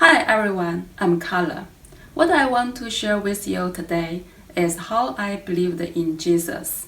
Hi everyone, I'm Color. What I want to share with you today is how I believed in Jesus.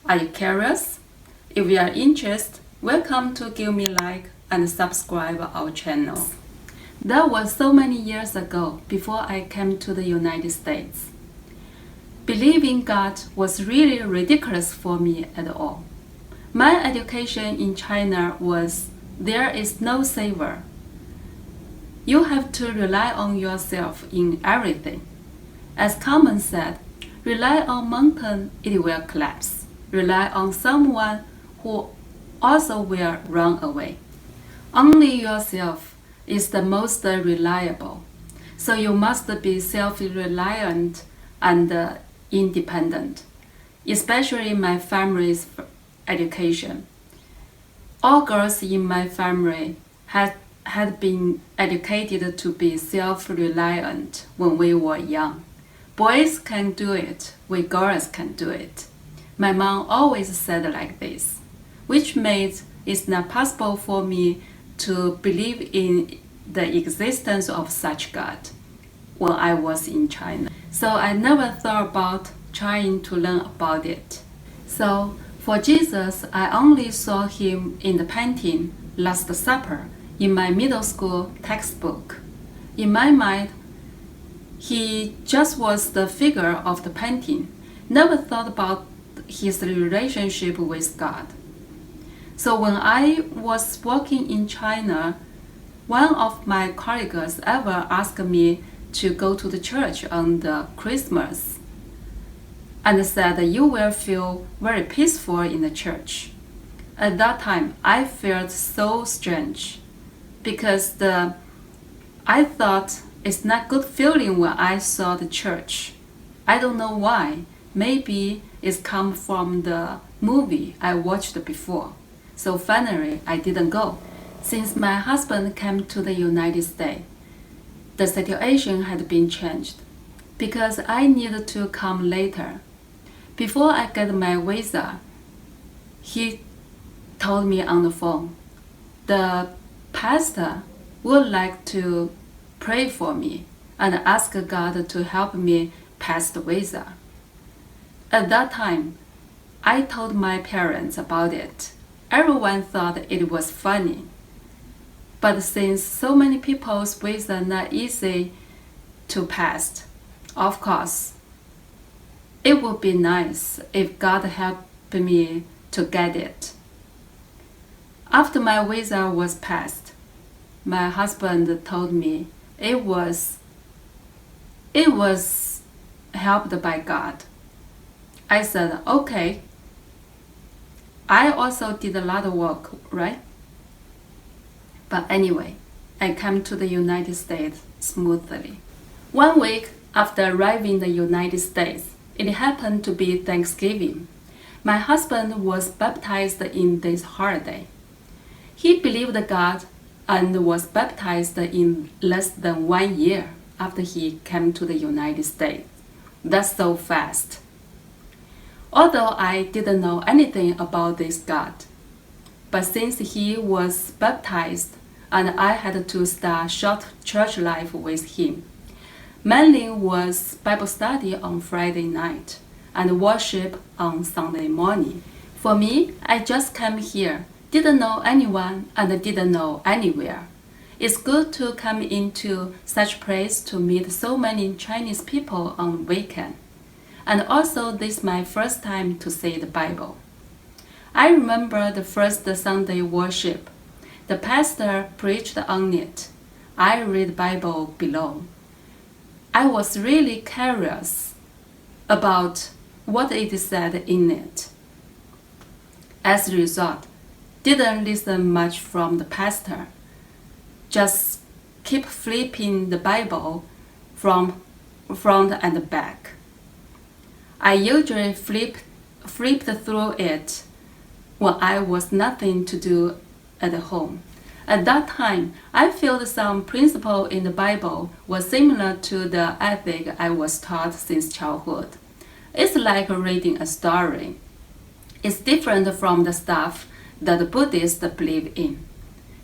Are you curious? If you are interested, welcome to give me like and subscribe our channel. That was so many years ago before I came to the United States. Believing God was really ridiculous for me at all. My education in China was there is no savior. You have to rely on yourself in everything. As Carmen said, rely on mountain, it will collapse. Rely on someone who also will run away. Only yourself is the most reliable. So you must be self-reliant and independent, especially my family's education. All girls in my family had been educated to be self-reliant when we were young. Boys can do it, we girls can do it. My mom always said like this, which made it not possible for me to believe in the existence of such God when I was in China. So I never thought about trying to learn about it. So for Jesus, I only saw him in the painting Last Supper in my middle school textbook. In my mind, he just was the figure of the painting, never thought about his relationship with God. So when I was working in China, one of my colleagues ever asked me to go to the church on the Christmas and said you will feel very peaceful in the church. At that time, I felt so strange because I thought it's not good feeling when I saw the church. I don't know why. Maybe it's come from the movie I watched before. So finally, I didn't go. Since my husband came to the United States, the situation had been changed because I needed to come later. Before I get my visa, he told me on the phone, the pastor would like to pray for me and ask God to help me pass the visa. At that time, I told my parents about it. Everyone thought it was funny. But since so many people's visa are not easy to pass, of course, it would be nice if God helped me to get it. After my visa was passed, my husband told me it was helped by God. I said, okay. I also did a lot of work, right? But anyway, I came to the United States smoothly. 1 week after arriving in the United States, it happened to be Thanksgiving. My husband was baptized in this holiday. He believed God and was baptized in less than 1 year after he came to the United States. That's so fast. Although I didn't know anything about this God, but since he was baptized and I had to start short church life with him, mainly was Bible study on Friday night and worship on Sunday morning. For me, I just came here, didn't know anyone and didn't know anywhere. It's good to come into such place to meet so many Chinese people on weekend. And also this is my first time to see the Bible. I remember the first Sunday worship. The pastor preached on it. I read Bible below. I was really curious about what it said in it. As a result, didn't listen much from the pastor. Just keep flipping the Bible from front and back. I usually flipped through it when I was nothing to do at home. At that time, I felt some principle in the Bible was similar to the ethic I was taught since childhood. It's like reading a story. It's different from the stuff that the Buddhists believe in.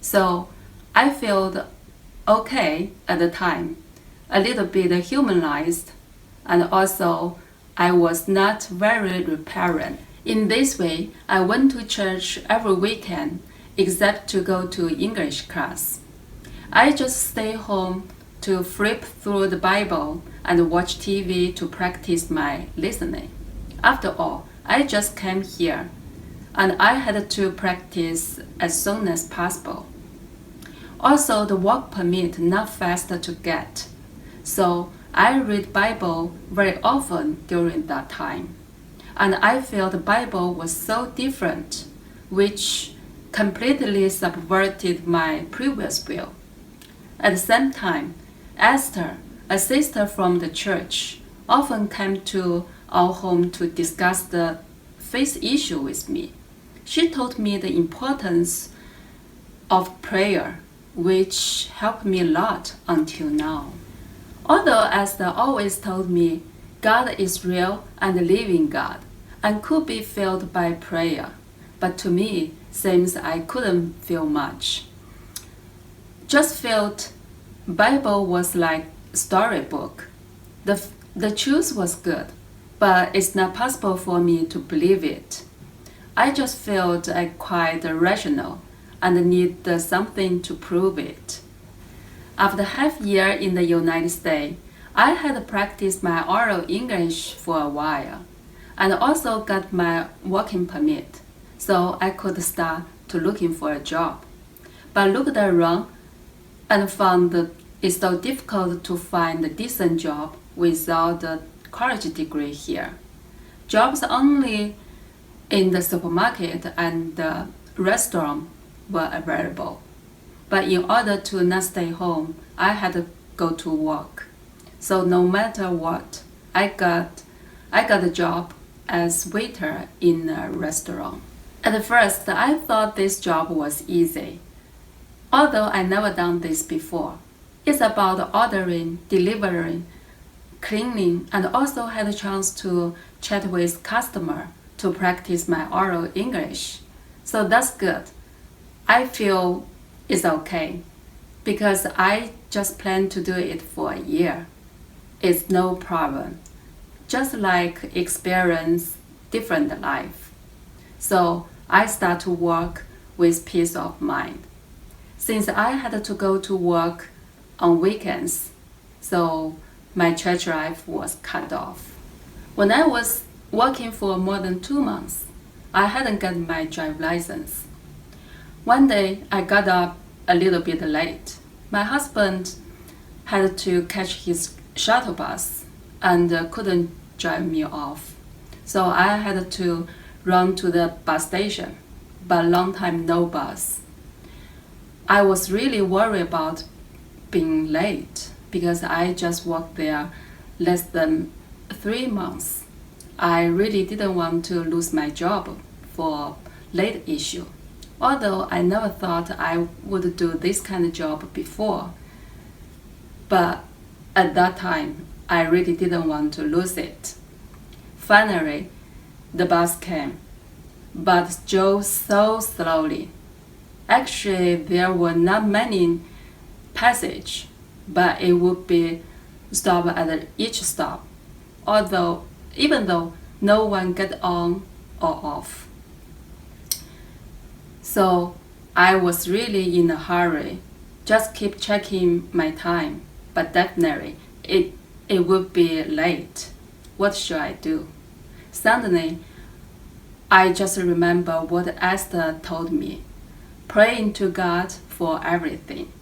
So I felt okay at the time, a little bit humanized, and also I was not very reparent. In this way, I went to church every weekend except to go to English class. I just stay home to flip through the Bible and watch TV to practice my listening. After all, I just came here, and I had to practice as soon as possible. Also, the work permit not fast to get, so I read Bible very often during that time. And I felt the Bible was so different, which completely subverted my previous view. At the same time, Esther, a sister from the church, often came to our home to discuss the faith issue with me. She taught me the importance of prayer, which helped me a lot until now. Although Esther always told me God is real and a living God and could be felt by prayer, but to me, seems I couldn't feel much. Just felt Bible was like storybook. The truth was good, but it's not possible for me to believe it. I just felt quite rational and need something to prove it. After half year in the United States, I had practiced my oral English for a while and also got my working permit, so I could start to looking for a job. But looked around and found that it's so difficult to find a decent job without a college degree here. Jobs only in the supermarket and the restaurant were available. But in order to not stay home, I had to go to work. So no matter what, I got a job as waiter in a restaurant. At first, I thought this job was easy, although I never done this before. It's about ordering, delivering, cleaning, and also had a chance to chat with customer to practice my oral English. So that's good. I feel it's okay because I just plan to do it for a year. It's no problem. Just like experience different life. So I start to work with peace of mind. Since I had to go to work on weekends, so my church life was cut off. When I was working for more than 2 months, I hadn't got my driver's license. One day, I got up a little bit late. My husband had to catch his shuttle bus and couldn't drive me off. So I had to run to the bus station, but long time no bus. I was really worried about being late because I just worked there less than 3 months. I really didn't want to lose my job for late issue. Although I never thought I would do this kind of job before. But at that time, I really didn't want to lose it. Finally, the bus came, but drove so slowly. Actually, there were not many passages, but it would be stop at each stop, even though no one got on or off. So I was really in a hurry, just keep checking my time, but definitely it would be late. What should I do? Suddenly, I just remember what Esther told me, praying to God for everything.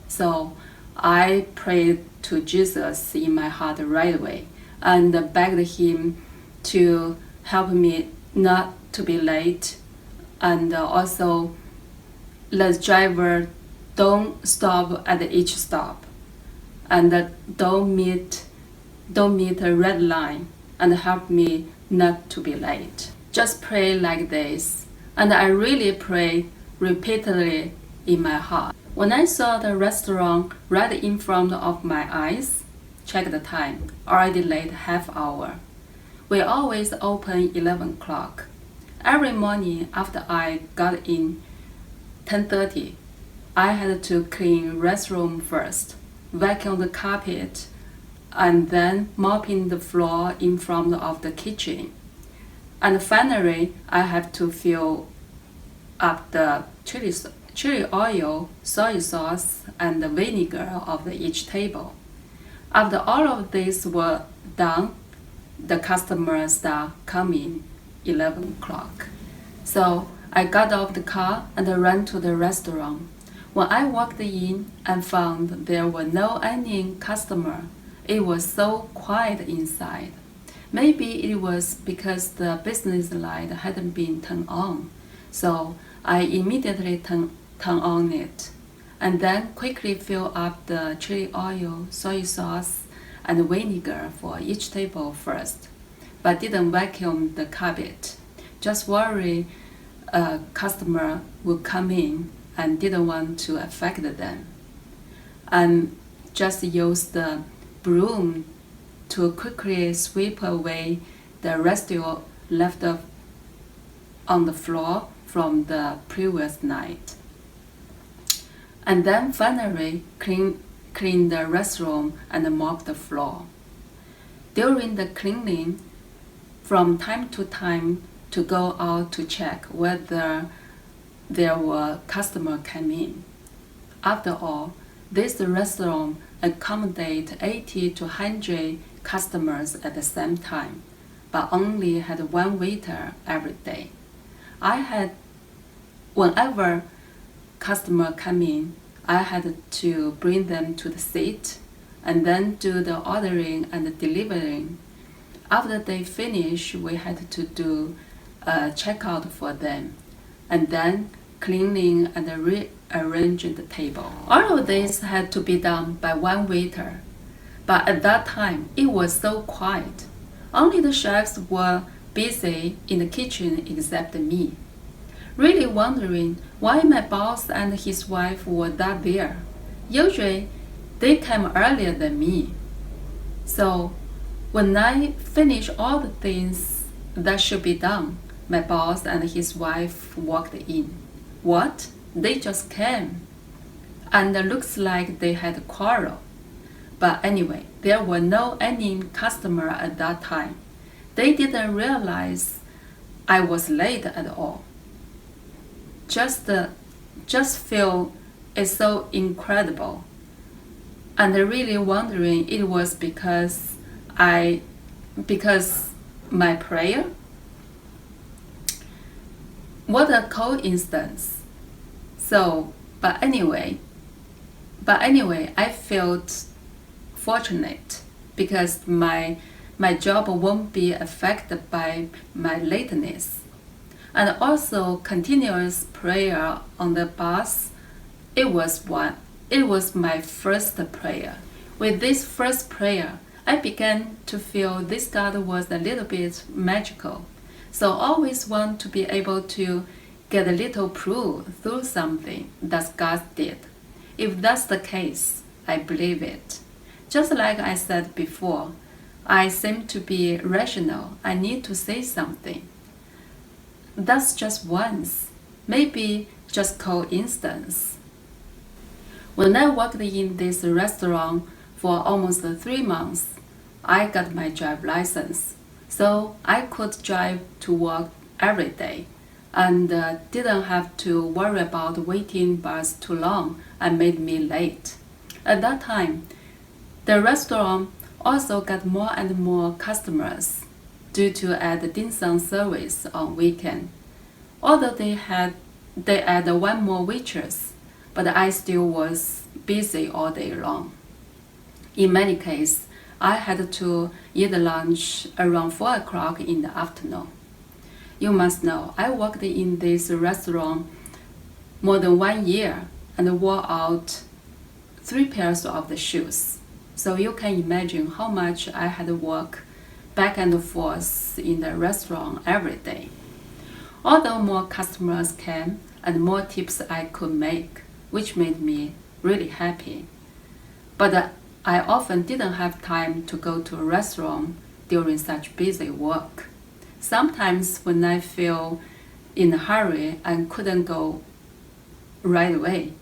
So I prayed to Jesus in my heart right away and begged him to help me not to be late, and also the driver don't stop at each stop, and don't meet a red line, and help me not to be late. Just pray like this, and I really prayed repeatedly in my heart. When I saw the restaurant right in front of my eyes, check the time, already late half hour. We always open 11 o'clock. Every morning after I got in 10:30, I had to clean restroom first, vacuum the carpet, and then mopping the floor in front of the kitchen. And finally, I have to fill up the chili oil, soy sauce, and the vinegar of each table. After all of this were done, the customers start coming 11 o'clock. So I got off the car and ran to the restaurant. When I walked in and found there were no any customer, it was so quiet inside. Maybe it was because the business light hadn't been turned on. So I immediately turned on it, and then quickly fill up the chili oil, soy sauce, and vinegar for each table first, but didn't vacuum the carpet. Just worry a customer would come in and didn't want to affect them. And just used the broom to quickly sweep away the residue left on the floor from the previous night. And then finally clean the restroom and mop the floor. During the cleaning, from time to time to go out to check whether there were customers coming in. After all, this restaurant accommodates 80 to 100 customers at the same time, but only had one waiter every day. Whenever customer come in, I had to bring them to the seat and then do the ordering and delivering. After they finish, we had to do a checkout for them, and then cleaning and rearrange the table. All of this had to be done by one waiter, but at that time it was so quiet. Only the chefs were busy in the kitchen except me. Really wondering why my boss and his wife were not there. Usually, they came earlier than me. So, when I finished all the things that should be done, my boss and his wife walked in. What? They just came. And it looks like they had a quarrel. But anyway, there were no any customer at that time. They didn't realize I was late at all. Just feel it's so incredible, and really wondering it was because my prayer. What a coincidence. So, but anyway, I felt fortunate because my job won't be affected by my lateness. And also continuous prayer on the bus. It was my first prayer. With this first prayer, I began to feel this God was a little bit magical. So always want to be able to get a little proof through something that God did. If that's the case, I believe it. Just like I said before, I seem to be rational. I need to say something. That's just once, maybe just coincidence. When I worked in this restaurant for almost 3 months, I got my drive license, so I could drive to work every day and didn't have to worry about waiting bus too long and made me late. At that time, the restaurant also got more and more customers due to add dim sum service on weekend. Although they had one more waitress, but I still was busy all day long. In many cases, I had to eat lunch around 4 o'clock in the afternoon. You must know, I worked in this restaurant more than 1 year and wore out 3 pairs of the shoes. So you can imagine how much I had to work back and forth in the restaurant every day. Although more customers came and more tips I could make, which made me really happy. But I often didn't have time to go to a restaurant during such busy work. Sometimes when I feel in a hurry and couldn't go right away,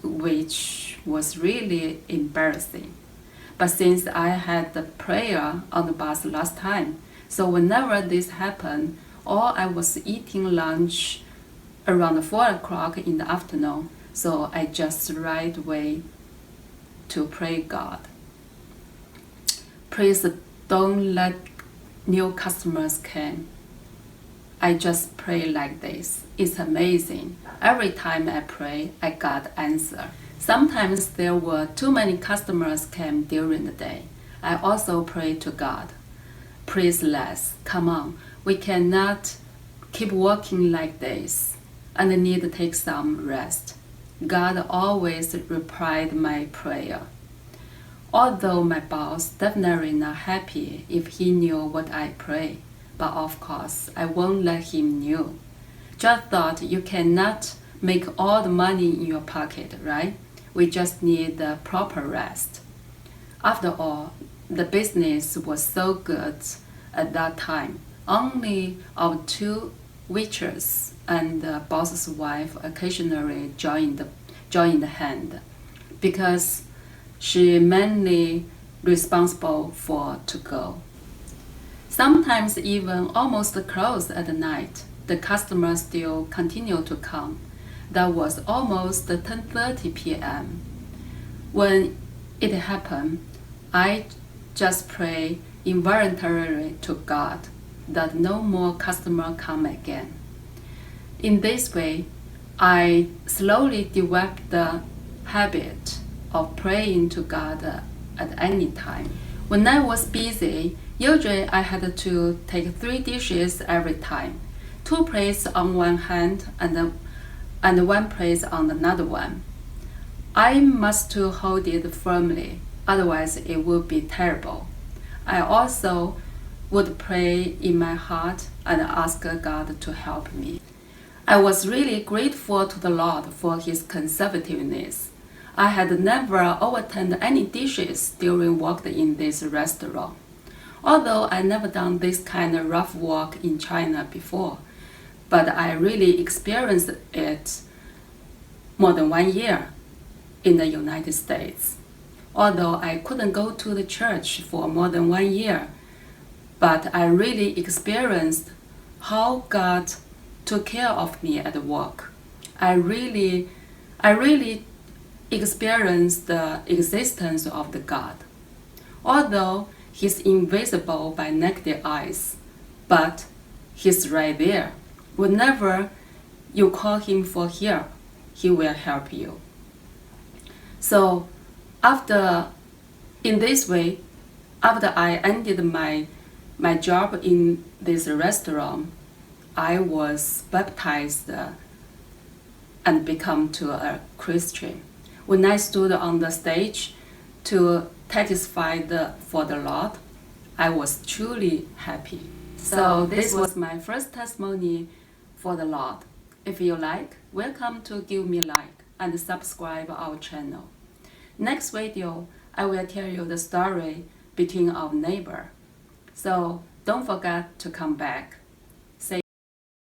which was really embarrassing. But since I had the prayer on the bus last time, so whenever this happened, or I was eating lunch around 4 o'clock in the afternoon, so I just right away to pray God. Please don't let new customers come. I just pray like this. It's amazing. Every time I pray, I got answer. Sometimes there were too many customers came during the day. I also pray to God. Please less. Come on. We cannot keep working like this and need to take some rest. God always replied my prayer. Although my boss definitely not happy if he knew what I pray, but of course I won't let him know. Just thought you cannot make all the money in your pocket, right? We just need the proper rest. After all, the business was so good at that time. Only our 2 waitresses and the boss's wife occasionally joined the hand, because she mainly responsible for to go. Sometimes even almost close at night, the customers still continue to come. That was almost 10:30 p.m. When it happened, I just pray involuntarily to God that no more customer come again. In this way, I slowly developed the habit of praying to God at any time. When I was busy, usually I had to take 3 dishes every time, 2 plates on one hand and 1 plate on another one. I must hold it firmly, otherwise it would be terrible. I also would pray in my heart and ask God to help me. I was really grateful to the Lord for His conservativeness. I had never overturned any dishes during work in this restaurant. Although I never done this kind of rough work in China before, but I really experienced it more than 1 year in the United States. Although I couldn't go to the church for more than 1 year, but I really experienced how God took care of me at work. I really experienced the existence of the God. Although He's invisible by naked eyes, but He's right there. Whenever you call Him for help, He will help you. So in this way, after I ended my job in this restaurant, I was baptized and become to a Christian. When I stood on the stage to testify for the Lord, I was truly happy. So this was my first testimony for the Lord. If you like, welcome to give me like and subscribe our channel. Next video, I will tell you the story between our neighbor. So don't forget to come back.